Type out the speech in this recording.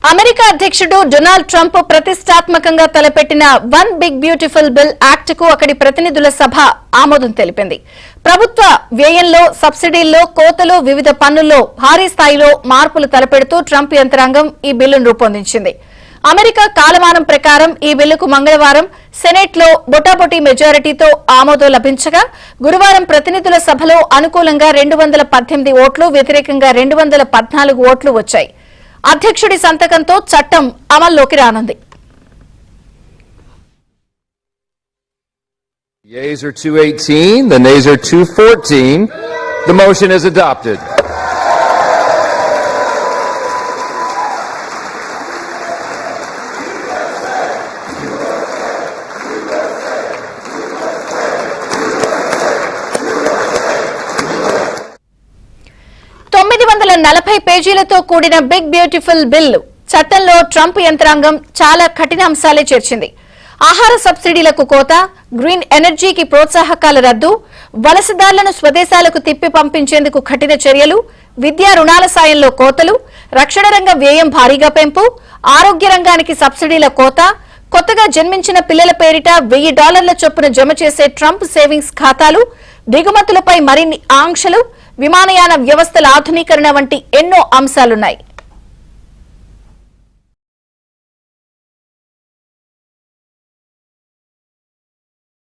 America అధ్యక్షుడు Donald Trump ప్రతిష్టాత్మకంగా తలపెట్టిన one big beautiful bill act కు అక్కడి ప్రతినిధుల సభ ఆమోదం తెలిపింది. ప్రభుత్వ వ్యయంలో, సబ్సిడీల్లో కోతలు, వివిధ పన్నుల్లో భారీ స్థాయిలో మార్పులు తలపెడుతూ ట్రంప్ యంత్రాంగం ఈ బిల్లును రూపొందించింది. అమెరికా కాలమానం ప్రకారం ఈ బిల్లుకు మంగళవారం సెనెట్ లో బొటాబొటీ మెజారిటీతో ఆమోదం లభించగా, గురువారం ప్రతినిధుల సభలో అనుకూలంగా 218 ఓట్లు, వ్యతిరేకంగా 214 ఓట్లు వచ్చాయి. అధ్యక్షుడి సంతకంతో చట్టం అమల్లోకి రానుంది. Yeas are 218, the nays are 214. The motion is adopted. పేజీలతో కూడిన బిగ్ బ్యూటిఫుల్ బిల్ చట్టంలో ట్రంప్ యంత్రాంగం చాలా కఠిన అంశాలే చేర్చింది. ఆహార సబ్సిడీలకు కోత, గ్రీన్ ఎనర్జీకి ప్రోత్సాహకాల రద్దు, వలసదారులను స్వదేశాలకు తిప్పి పంపించేందుకు కఠిన చర్యలు, విద్యా రుణాల సాయంలో కోతలు, రక్షణ రంగ వ్యయం భారీగా పెంపు, ఆరోగ్య రంగానికి సబ్సిడీల కోత, కొత్తగా జన్మించిన పిల్లల పేరిట $1000 చొప్పున జమ చేసే ట్రంప్ సేవింగ్స్ ఖాతాలు, దిగుమతులపై మరిన్ని ఆంక్షలు, విమానయాన వ్యవస్థల ఆధునీకరణ వంటి ఎన్నో అంశాలున్నాయి.